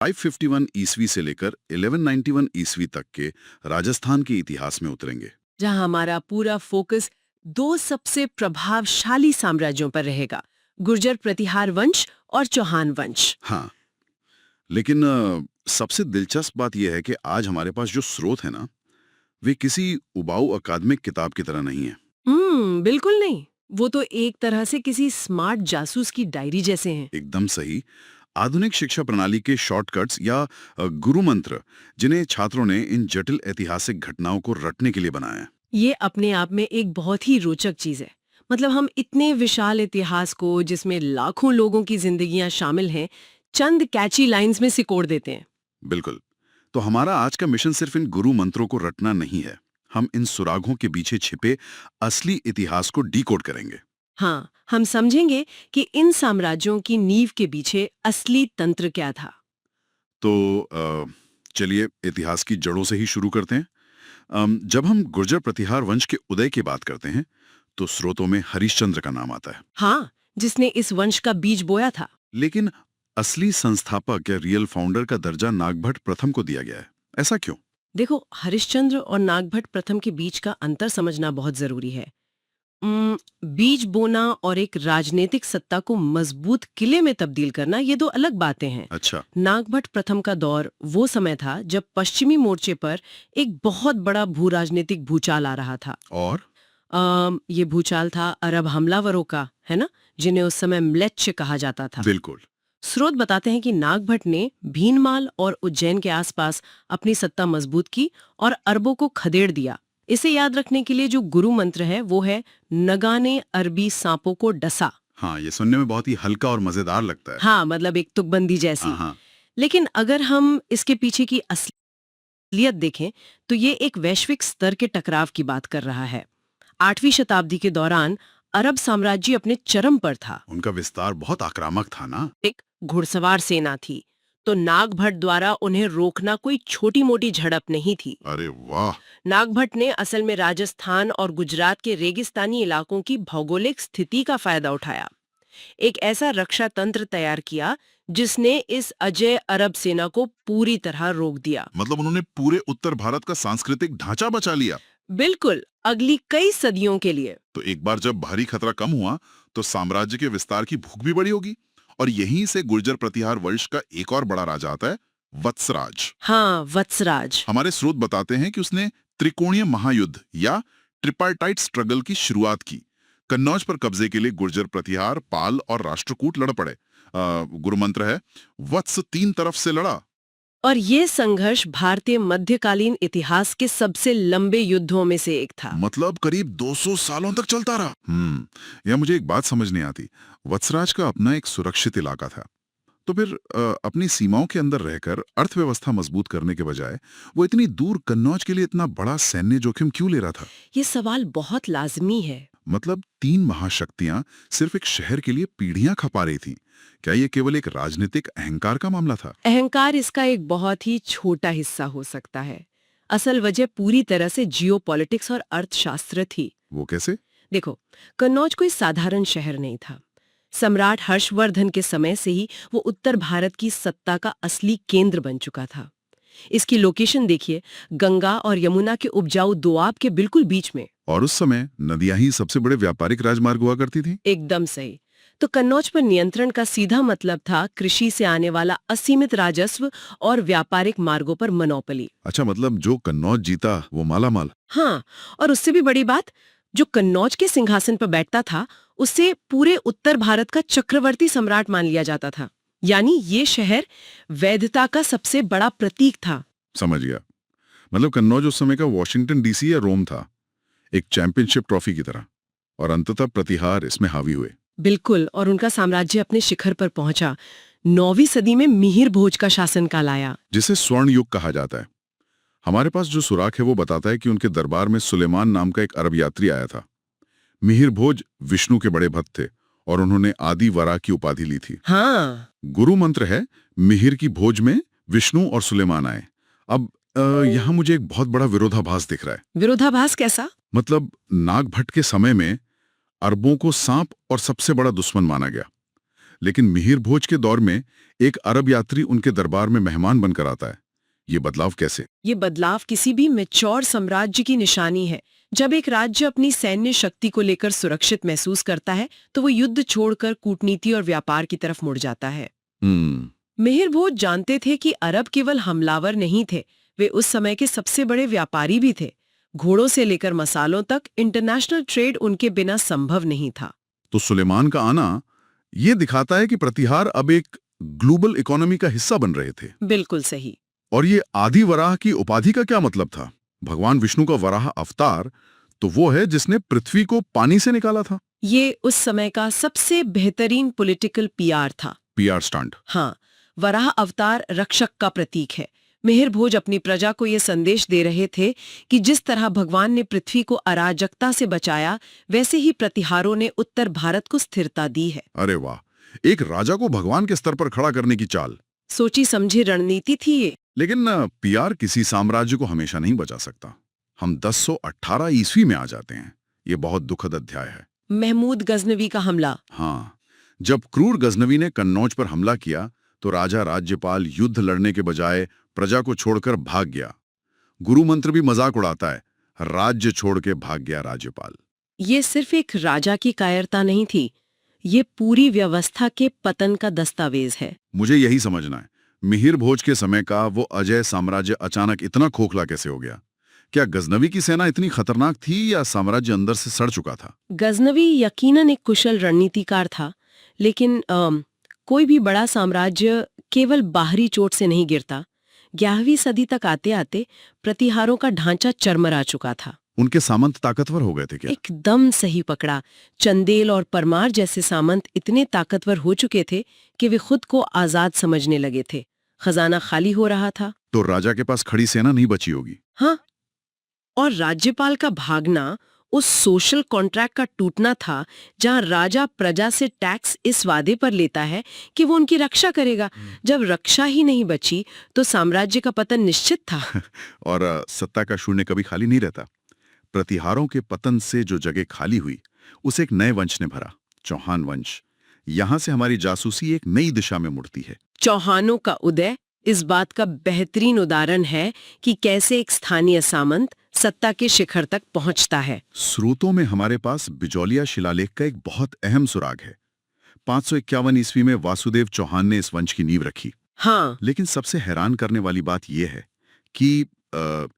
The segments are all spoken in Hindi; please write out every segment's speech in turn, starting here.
551 ईस्वी से लेकर 1191 ईस्वी तक के राजस्थान के इतिहास में उतरेंगे। जहां हमारा पूरा फोकस दो सबसे प्रभावशाली साम्राज्यों पर रहेगा, गुर्जर प्रतिहार वंश और चौहान वंश। हाँ, लेकिन सबसे दिलचस्प बात यह है कि आज हमारे पास जो स्रोत है ना, वे किसी उबाऊ अकादमिक किताब की तरह नहीं है। बिल्कुल नहीं। वो तो एक तरह से किसी स्मार्ट जासूस की डायरी जैसे हैं। एकदम सही। आधुनिक शिक्षा प्रणाली के शॉर्टकट्स या गुरु मंत्र, जिन्हें छात्रों ने इन जटिल ऐतिहासिक घटनाओं को रटने के लिए बनाया है। ये अपने आप में एक बहुत ही रोचक चीज है। मतलब हम इतने विशाल इतिहास को, जिसमें लाखों लोगों की जिंदगियां शामिल हैं, चंद कैची लाइंस में सिकोड़ देते हैं। बिल्कुल। तो हमारा आज का मिशन सिर्फ इन गुरु मंत्रों को रटना नहीं है। हम इन सुरागों के पीछे छिपे असली इतिहास को डिकोड करेंगे। हाँ, हम समझेंगे कि इन साम्राज्यों की नींव के पीछे असली तंत्र क्या था। तो चलिए इतिहास की जड़ों से ही शुरू करते हैं। जब हम गुर्जर प्रतिहार वंश के उदय की बात करते हैं तो स्रोतों में हरिश्चंद्र का नाम आता है। हाँ, जिसने इस वंश का बीज बोया था। लेकिन असली संस्थापक या रियल फाउंडर का दर्जा नागभट्ट प्रथम को दिया गया है। ऐसा क्यों? देखो, हरिश्चंद्र और नागभट्ट प्रथम के बीच का अंतर समझना बहुत जरूरी है। बीज बोना और एक राजनीतिक सत्ता को मजबूत किले में तब्दील करना, ये दो अलग बातें हैं। अच्छा। नागभट्ट प्रथम का दौर वो समय था जब पश्चिमी मोर्चे पर एक बहुत बड़ा भू राजनीतिक भूचाल आ रहा था। और ये भूचाल था अरब हमलावरों का, है ना, जिन्हें उस समय म्लेच्छ कहा जाता था। बिल्कुल। स्रोत बताते हैं कि नागभट्ट ने भीनमाल और उज्जैन के आसपास अपनी सत्ता मजबूत की और अरबों को खदेड़ दिया। इसे याद रखने के लिए जो गुरु मंत्र है वो है नगाने अरबी सांपों को डसा। हाँ, ये सुनने में बहुत ही हल्का और मजेदार लगता है। हाँ, मतलब एक तुकबंदी जैसी। हाँ। लेकिन अगर हम इसके पीछे की असलियत देखें तो ये एक वैश्विक स्तर के टकराव की बात कर रहा है। 8वीं शताब्दी के दौरान अरब साम्राज्य अपने चरम पर था। उनका विस्तार बहुत आक्रामक था ना। एक घुड़सवार सेना थी, तो नागभट्ट द्वारा उन्हें रोकना कोई छोटी मोटी झड़प नहीं थी। अरे वाह। नागभट्ट ने असल में राजस्थान और गुजरात के रेगिस्तानी इलाकों की भौगोलिक स्थिति का फायदा उठाया। एक ऐसा रक्षा तंत्र तैयार किया जिसने इस अजय अरब सेना को पूरी तरह रोक दिया। मतलब उन्होंने पूरे उत्तर भारत का सांस्कृतिक ढांचा बचा लिया। बिल्कुल, अगली कई सदियों के लिए। तो एक बार जब बाहरी खतरा कम हुआ तो साम्राज्य के विस्तार की भूख भी बड़ी होगी। और यहीं से गुर्जर प्रतिहार वंश का एक और बड़ा राजा आता है, वत्सराज। हाँ, वत्सराज। हमारे स्रोत बताते हैं कि उसने त्रिकोणीय महायुद्ध या ट्रिपार्टाइट स्ट्रगल की शुरुआत की। कन्नौज पर कब्जे के लिए गुर्जर प्रतिहार, पाल और राष्ट्रकूट लड़ पड़े। गुरुमंत्र है, वत्स 3 तरफ से लड़ा। और ये संघर्ष भारतीय मध्यकालीन इतिहास के सबसे लंबे युद्धों में से एक था। मतलब करीब 200 सालों तक चलता रहा। यह मुझे एक बात समझ नहीं आती। वत्सराज का अपना एक सुरक्षित इलाका था, तो फिर अपनी सीमाओं के अंदर रहकर अर्थव्यवस्था मजबूत करने के बजाय वो इतनी दूर कन्नौज के लिए इतना बड़ा सैन्य जोखिम क्यों ले रहा था? ये सवाल बहुत लाजमी है। मतलब 3 महाशक्तियां सिर्फ एक शहर के लिए पीढ़ियां खपा रही थीं। क्या ये केवल एक राजनीतिक अहंकार का मामला था? अहंकार इसका एक बहुत ही छोटा हिस्सा हो सकता है। असल वजह पूरी तरह से जियोपॉलिटिक्स और अर्थशास्त्र थी। वो कैसे? देखो, कन्नौज कोई साधारण शहर नहीं था। सम्राट हर्षवर्धन के समय से ही वो उत्तर भारत की सत्ता का असली केंद्र बन चुका था। इसकी लोकेशन देखिए, गंगा और यमुना के उपजाऊ दोआब के बिल्कुल बीच में। और उस समय नदियां ही सबसे बड़े व्यापारिक राजमार्ग हुआ करती थी। एकदम सही। तो कन्नौज पर नियंत्रण का सीधा मतलब था कृषि से आने वाला असीमित राजस्व और व्यापारिक मार्गों पर मोनोपोली। अच्छा, मतलब जो कन्नौज जीता वो मालामाल। हाँ, और उससे भी बड़ी बात, जो कन्नौज के सिंहासन पर बैठता था उसे पूरे उत्तर भारत का चक्रवर्ती सम्राट मान लिया जाता था। यानी ये शहर वैधता का सबसे बड़ा प्रतीक था। समझ गया। मतलब कन्नौज उस समय का वॉशिंगटन डीसी या रोम था, एक चैंपियनशिप ट्रॉफी की तरह। और अंततः प्रतिहार इसमें हावी हुए। बिल्कुल, और उनका साम्राज्य अपने शिखर पर पहुंचा 9वीं सदी में मिहिर भोज का शासनकाल आया, जिसे स्वर्ण युग कहा जाता है। हमारे पास जो सुराख है वो बताता है कि उनके दरबार में सुलेमान नाम का एक अरब यात्री आया था। मिहिर भोज विष्णु के बड़े भक्त थे और उन्होंने आदि वरा की उपाधि ली थी। हाँ। गुरु मंत्र है, मिहिर की भोज में विष्णु और सुलेमान आए। अब यहाँ मुझे एक बहुत बड़ा विरोधाभास दिख रहा है। विरोधाभास कैसा? मतलब नागभट्ट के समय में अरबों को सांप और सबसे बड़ा दुश्मन माना गया, लेकिन मिहिर भोज के दौर में एक अरब यात्री उनके दरबार में मेहमान बनकर आता है। ये बदलाव कैसे? ये बदलाव किसी भी मैच्योर साम्राज्य की निशानी है। जब एक राज्य अपनी सैन्य शक्ति को लेकर सुरक्षित महसूस करता है तो वो युद्ध छोड़कर कूटनीति और व्यापार की तरफ मुड़ जाता है। मिहिर भोज जानते थे कि अरब केवल हमलावर नहीं थे, वे उस समय के सबसे बड़े व्यापारी भी थे। घोड़ों से लेकर मसालों तक इंटरनेशनल ट्रेड उनके बिना संभव नहीं था। तो सुलेमान का आना ये दिखाता है कि प्रतिहार अब एक ग्लोबल इकोनॉमी का हिस्सा बन रहे थे। बिल्कुल सही। और ये आदि वराह की उपाधि का क्या मतलब था? भगवान विष्णु का वराह अवतार तो वो है जिसने पृथ्वी को पानी से निकाला था। ये उस समय का सबसे बेहतरीन पॉलिटिकल पीआर था। PR stunt. हाँ, वराह अवतार रक्षक का प्रतीक है। मिहिर भोज अपनी प्रजा को ये संदेश दे रहे थे कि जिस तरह भगवान ने पृथ्वी को अराजकता से बचाया, वैसे ही प्रतिहारों ने उत्तर भारत को स्थिरता दी है। अरे वाह, एक राजा को भगवान के स्तर पर खड़ा करने की चाल। सोची समझी रणनीति थी ये। लेकिन पीआर किसी साम्राज्य को हमेशा नहीं बचा सकता। हम 1018 ईस्वी में आ जाते हैं। ये बहुत दुखद अध्याय है। महमूद गजनवी का हमला। हाँ, जब क्रूर गजनवी ने कन्नौज पर हमला किया तो राजा राज्यपाल युद्ध लड़ने के बजाय प्रजा को छोड़कर भाग गया। गुरु मंत्र भी मजाक उड़ाता है, राज्य छोड़ के भाग गया राज्यपाल। ये सिर्फ एक राजा की कायरता नहीं थी, ये पूरी व्यवस्था के पतन का दस्तावेज है। मुझे यही समझना है, मिहिर भोज के समय का वो अजय साम्राज्य अचानक इतना खोखला कैसे हो गया? क्या गजनवी की सेना इतनी खतरनाक थी या साम्राज्य अंदर से सड़ चुका था? गजनवी यकीनन एक कुशल रणनीतिकार था, लेकिन कोई भी बड़ा साम्राज्य केवल बाहरी चोट से नहीं गिरता। 11वीं सदी तक आते आते प्रतिहारों का ढांचा चरमरा चुका था। उनके सामंत ताकतवर हो गए थे क्या? एकदम सही पकड़ा। चंदेल और परमार जैसे सामंत इतने ताकतवर हो चुके थे कि वे खुद को आजाद समझने लगे थे। खजाना खाली हो रहा था। तो राजा के पास खड़ी सेना नहीं बची होगी। हाँ, और राज्यपाल का भागना उस सोशल कॉन्ट्रैक्ट का टूटना था जहां राजा प्रजा से टैक्स इस वादे पर लेता है कि वो उनकी रक्षा करेगा। जब रक्षा ही नहीं बची तो साम्राज्य का पतन निश्चित था। और सत्ता का शून्य कभी खाली नहीं रहता। प्रतिहारों के पतन से जो जगह खाली हुई उसे एक नए वंश ने भरा, चौहान वंश। यहां से हमारी जासूसी एक नई दिशा में मुड़ती है। चौहानों का उदय इस बात का बेहतरीन उदाहरण है कि कैसे एक स्थानीय सामंत सत्ता के शिखर तक पहुंचता है। स्रोतों में हमारे पास बिजौलिया शिलालेख का एक बहुत अहम सुराग है। 551 ईस्वी में वासुदेव चौहान ने इस वंश की नींव रखी। हाँ, लेकिन सबसे हैरान करने वाली बात यह है कि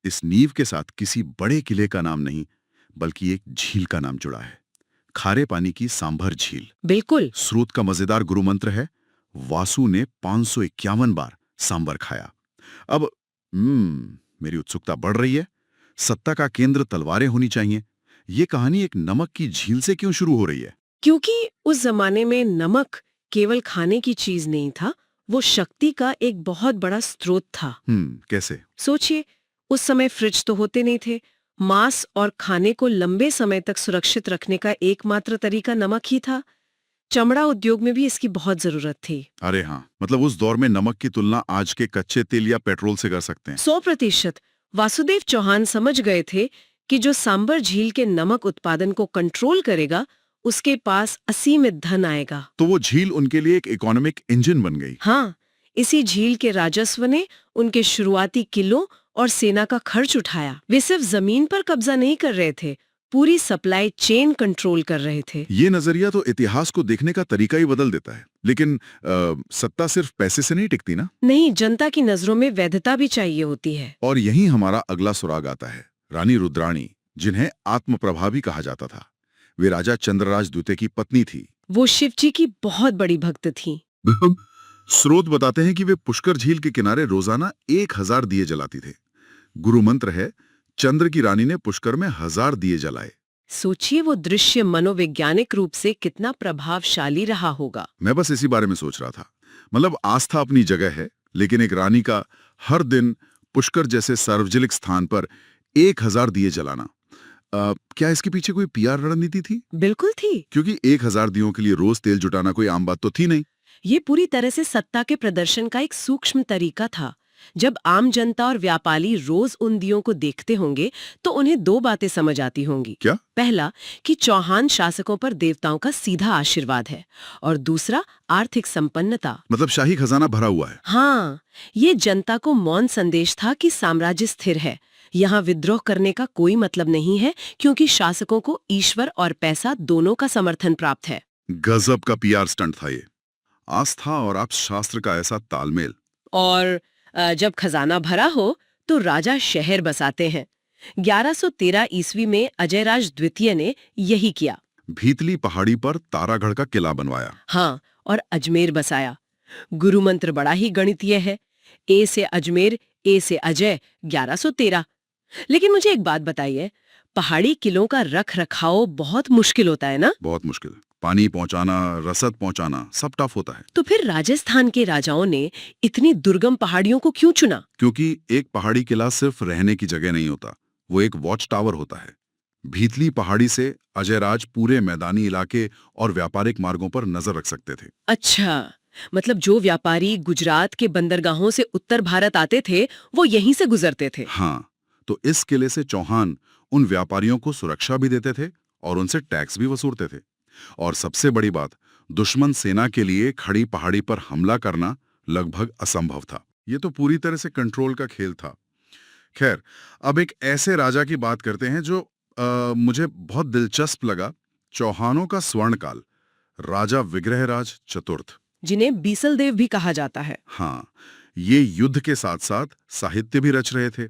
इस नींव के साथ किसी बड़े किले का नाम नहीं, बल्कि एक झील का नाम जुड़ा है। खारे पानी की सांभर झील। बिल्कुल। स्रोत का मजेदार गुरु मंत्र है, वासु ने 551 बार सांभर खाया। अब मेरी उत्सुकता बढ़ रही है। सत्ता का केंद्र तलवारें होनी चाहिए। ये कहानी एक नमक की झील से क्यों शुरू हो रही है? क्योंकि उस जमाने में नमक केवल खाने की चीज नहीं था, वो शक्ति का एक बहुत बड़ा स्रोत था। कैसे? सोचिए, उस समय फ्रिज तो होते नहीं थे। मांस और खाने को लंबे समय तक सुरक्षित रखने का एकमात्र तरीका नमक ही था। चमड़ा उद्योग में भी इसकी बहुत जरूरत थी। अरे हाँ, मतलब उस दौर में नमक की तुलना आज के कच्चे तेल या पेट्रोल से कर सकते हैं। 100%। वासुदेव चौहान समझ गए थे कि जो सांबर झील के नमक उत्पादन को कंट्रोल करेगा, उसके पास असीमित धन आएगा। तो वो झील उनके लिए एक इकोनॉमिक इंजन बन गई। हाँ, इसी झील के राजस्व ने उनके शुरुआती किलों और सेना का खर्च उठाया। वे सिर्फ जमीन पर कब्जा नहीं कर रहे थे, पूरी सप्लाई चेन कंट्रोल कर रहे थे। ये नजरिया तो इतिहास को देखने का तरीका ही बदल देता है। लेकिन सत्ता सिर्फ पैसे से नहीं टिकती ना? नहीं, जनता की नजरों में वैधता भी चाहिए होती है। और यही हमारा अगला सुराग आता है, रानी रुद्राणी, जिन्हें आत्मप्रभा भी कहा जाता था। वे राजा चंद्रराज द्वितीय की पत्नी थी। वो शिव जी की बहुत बड़ी भक्त थी। स्रोत बताते हैं कि वे पुष्कर झील के किनारे रोजाना 1000 दिए जलाती थे। गुरु मंत्र है, चंद्र की रानी ने पुष्कर में 1000 दिए जलाए। सोचिए वो दृश्य मनोवैज्ञानिक रूप से कितना प्रभावशाली रहा होगा। मैं बस इसी बारे में सोच रहा था। मतलब आस्था अपनी जगह है, लेकिन एक रानी का हर दिन पुष्कर जैसे सार्वजनिक स्थान पर 1000 दिए जलाना, क्या इसके पीछे कोई पीआर रणनीति थी? बिल्कुल थी। क्योंकि 1000 दियों के लिए रोज तेल जुटाना कोई आम बात तो थी नहीं। ये पूरी तरह से सत्ता के प्रदर्शन का एक सूक्ष्म तरीका था। जब आम जनता और व्यापारी रोज उन दियों को देखते होंगे तो उन्हें दो बातें समझ आती होंगी। क्या? पहला कि चौहान शासकों पर देवताओं का सीधा आशीर्वाद है, और दूसरा आर्थिक संपन्नता। मतलब शाही खजाना भरा हुआ है। हाँ, ये जनता को मौन संदेश था कि साम्राज्य स्थिर है, यहाँ विद्रोह करने का कोई मतलब नहीं है, क्योंकि शासकों को ईश्वर और पैसा दोनों का समर्थन प्राप्त है। गजब का पीआर स्टंट था ये। आस्था और आप शास्त्र का ऐसा तालमेल। और जब खजाना भरा हो तो राजा शहर बसाते हैं। 1113 ईस्वी में अजयराज द्वितीय ने यही किया। भीतली पहाड़ी पर तारागढ़ का किला बनवाया। हाँ, और अजमेर बसाया। गुरु मंत्र बड़ा ही गणितीय है, ए से अजमेर, ए से अजय, 1113। लेकिन मुझे एक बात बताइए, पहाड़ी किलों का रख रखाव बहुत मुश्किल होता है ना? बहुत मुश्किल। पानी पहुंचाना, रसद पहुंचाना, सब टफ होता है। तो फिर राजस्थान के राजाओं ने इतनी दुर्गम पहाड़ियों को क्यों चुना? क्योंकि एक पहाड़ी किला सिर्फ रहने की जगह नहीं होता, वो एक वॉच टावर होता है। भीतली पहाड़ी से अजयराज पूरे मैदानी इलाके और व्यापारिक मार्गों पर नजर रख सकते थे। अच्छा, मतलब जो व्यापारी गुजरात के बंदरगाहों से उत्तर भारत आते थे, वो यहीं से गुजरते थे। हाँ, तो इस किले से चौहान उन व्यापारियों को सुरक्षा भी देते थे और उनसे टैक्स भी वसूलते थे। और सबसे बड़ी बात, दुश्मन सेना के लिए खड़ी पहाड़ी पर हमला करना लगभग असंभव था। ये तो पूरी तरह से कंट्रोल का खेल था। खैर, अब एक ऐसे राजा की बात करते हैं जो मुझे बहुत दिलचस्प लगा। चौहानों का स्वर्णकाल, राजा विग्रहराज चतुर्थ, जिन्हें बीसलदेव भी कहा जाता है। हाँ, ये युद्ध के साथ साथ साहित्य भी रच रहे थे।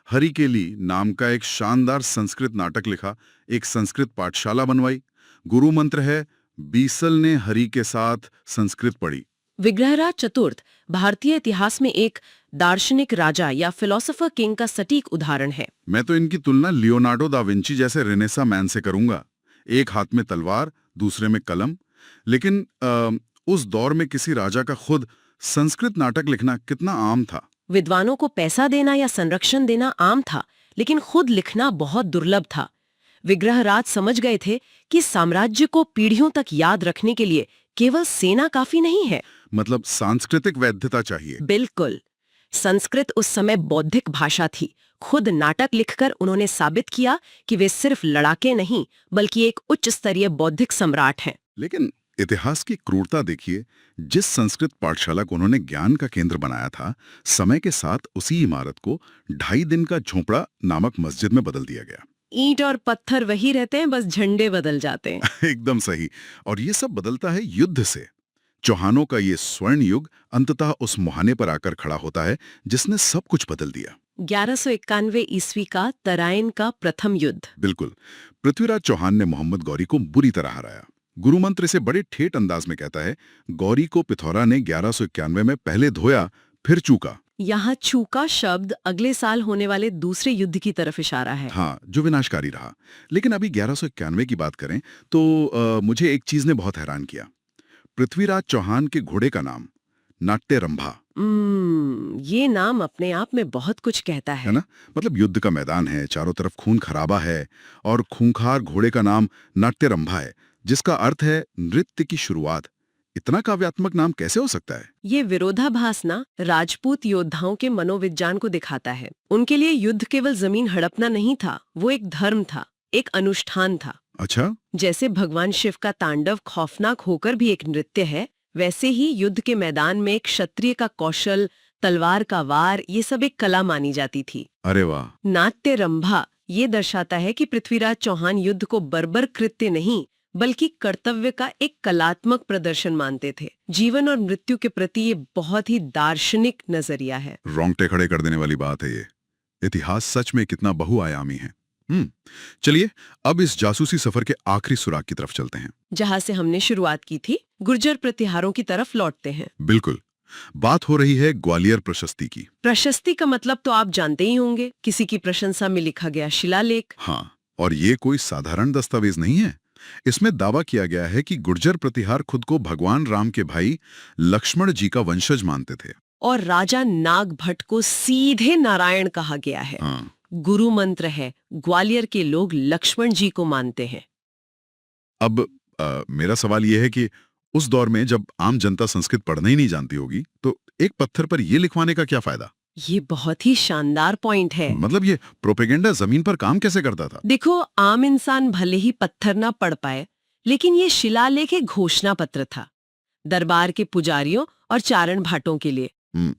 हरिकेली नाम का एक शानदार संस्कृत नाटक लिखा, एक संस्कृत पाठशाला बनवाई। गुरु मंत्र है, बीसल ने हरि के साथ संस्कृत पढ़ी। विग्रहराज चतुर्थ भारतीय इतिहास में एक दार्शनिक राजा या फिलोसोफर किंग का सटीक उदाहरण है। मैं तो इनकी तुलना लियोनार्डो दा विंची जैसे रेनेसा मैन से करूंगा। एक हाथ में तलवार, दूसरे में कलम। लेकिन उस दौर में किसी राजा का खुद संस्कृत नाटक लिखना कितना आम था। विद्वानों को पैसा देना या संरक्षण देना आम था, लेकिन खुद लिखना बहुत दुर्लभ था। विग्रहराज समझ गए थे कि साम्राज्य को पीढ़ियों तक याद रखने के लिए केवल सेना काफी नहीं है। मतलब सांस्कृतिक वैधता चाहिए। बिल्कुल। संस्कृत उस समय बौद्धिक भाषा थी। खुद नाटक लिखकर उन्होंने साबित किया कि वे सिर्फ लड़ाके नहीं, बल्कि एक उच्च स्तरीय बौद्धिक सम्राट हैं। लेकिन इतिहास की क्रूरता देखिए, जिस संस्कृत पाठशाला को उन्होंने ज्ञान का केंद्र बनाया था, समय के साथ उसी इमारत को 2.5 दिन का झोपड़ा नामक मस्जिद में बदल दिया गया। ईंट और पत्थर वही रहते हैं, बस झंडे बदल जाते हैं। एकदम सही। और ये सब बदलता है युद्ध से। चौहानों का ये स्वर्ण युग अंततः उस मुहाने पर आकर खड़ा होता है जिसने सब कुछ बदल दिया। 1191 ईस्वी का तराइन का प्रथम युद्ध। बिल्कुल। पृथ्वीराज चौहान ने मोहम्मद गौरी को बुरी तरह हराया। गुरु मंत्र इसे बड़े ठेठ अंदाज में कहता है, गौरी को पिथौरा ने 1191 में पहले धोया फिर चूका। यहाँ चूका शब्द अगले साल होने वाले दूसरे युद्ध की तरफ इशारा है। हाँ, जो विनाशकारी रहा। लेकिन अभी 1191 की बात करें तो मुझे एक चीज ने बहुत हैरान किया। पृथ्वीराज चौहान के घोड़े का नाम नाट्यरंभा ये नाम अपने आप में बहुत कुछ कहता है है। ना। मतलब युद्ध का मैदान है, चारों तरफ खून खराबा है और खूंखार घोड़े का नाम नाट्यरंभा है, जिसका अर्थ है नृत्य की शुरुआत। इतना काव्यात्मक नाम कैसे हो सकता है? ये विरोधाभास ना राजपूत योद्धाओं के मनोविज्ञान को दिखाता है। उनके लिए युद्ध केवल जमीन हड़पना नहीं था, वो एक धर्म था, एक अनुष्ठान था। अच्छा, जैसे भगवान शिव का तांडव खौफनाक होकर भी एक नृत्य है, वैसे ही युद्ध के मैदान में एक क्षत्रिय का कौशल, तलवार का वार, ये सब एक कला मानी जाती थी। अरे वाह। नाट्य रंभा ये दर्शाता है कि पृथ्वीराज चौहान युद्ध को बर्बर कृत्य नहीं, बल्कि कर्तव्य का एक कलात्मक प्रदर्शन मानते थे। जीवन और मृत्यु के प्रति ये बहुत ही दार्शनिक नजरिया है। रोंगटे खड़े कर देने वाली बात है ये। इतिहास सच में कितना बहुआयामी है। चलिए अब इस जासूसी सफर के आखिरी सुराग की तरफ चलते हैं, जहां से हमने शुरुआत की थी, गुर्जर प्रतिहारों की तरफ लौटते हैं। बिल्कुल। बात हो रही है ग्वालियर प्रशस्ति की। प्रशस्ति का मतलब तो आप जानते ही होंगे, किसी की प्रशंसा में लिखा गया शिलालेख। हाँ, और ये कोई साधारण दस्तावेज नहीं है। इसमें दावा किया गया है कि गुर्जर प्रतिहार खुद को भगवान राम के भाई लक्ष्मण जी का वंशज मानते थे। और राजा नाग भट्ट को सीधे नारायण कहा गया है। हाँ। गुरु मंत्र है, ग्वालियर के लोग लक्ष्मण जी को मानते हैं। अब मेरा सवाल यह है कि उस दौर में जब आम जनता संस्कृत पढ़ना ही नहीं जानती होगी, तो एक पत्थर पर यह लिखवाने का क्या फायदा? ये बहुत ही शानदार पॉइंट है। मतलब ये प्रोपेगेंडा जमीन पर काम कैसे करता था? देखो, आम इंसान भले ही पत्थर ना पढ़ पाए, लेकिन ये शिलालेख एक घोषणा पत्र था दरबार के पुजारियों और चारण भाटों के लिए।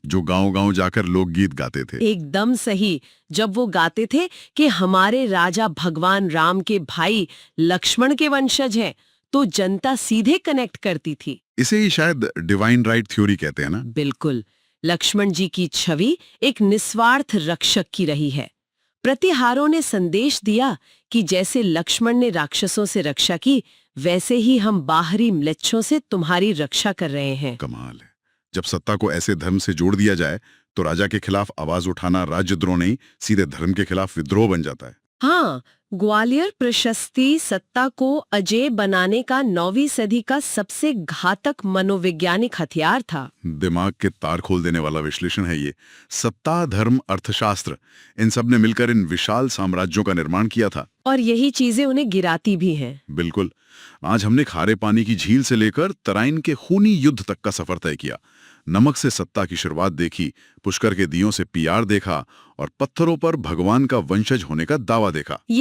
जो गांव-गांव जाकर लोकगीत गाते थे। एकदम सही। जब वो गाते थे कि हमारे राजा भगवान राम के भाई लक्ष्मण के वंशज हैं, तो जनता सीधे कनेक्ट करती थी। इसे ही शायद डिवाइन राइट थ्योरी कहते हैं ना? बिल्कुल। लक्ष्मण जी की छवि एक निस्वार्थ रक्षक की रही है। प्रतिहारों ने संदेश दिया कि जैसे लक्ष्मण ने राक्षसों से रक्षा की, वैसे ही हम बाहरी म्लेच्छों से तुम्हारी रक्षा कर रहे हैं। कमाल है। जब सत्ता को ऐसे धर्म से जोड़ दिया जाए तो राजा के खिलाफ आवाज उठाना राजद्रोह नहीं, सीधे धर्म के खिलाफ विद्रोह बन जाता है। हाँ, ग्वालियर प्रशस्ति सत्ता को अजेय बनाने का 9वीं सदी का सबसे घातक मनोवैज्ञानिक हथियार था। दिमाग के तार खोल देने वाला विश्लेषण है ये। सत्ता, धर्म, अर्थशास्त्र, इन सब ने मिलकर इन विशाल साम्राज्यों का निर्माण किया था। और यही चीजें उन्हें गिराती भी हैं। बिल्कुल। आज हमने खारे पानी की झील से लेकर तराइन के खूनी युद्ध तक का सफर तय किया। नमक से सत्ता की शुरुआत देखी, पुष्कर के दियों से पीआर देखा और पत्थरों पर भगवान का वंशज होने का दावा देखा।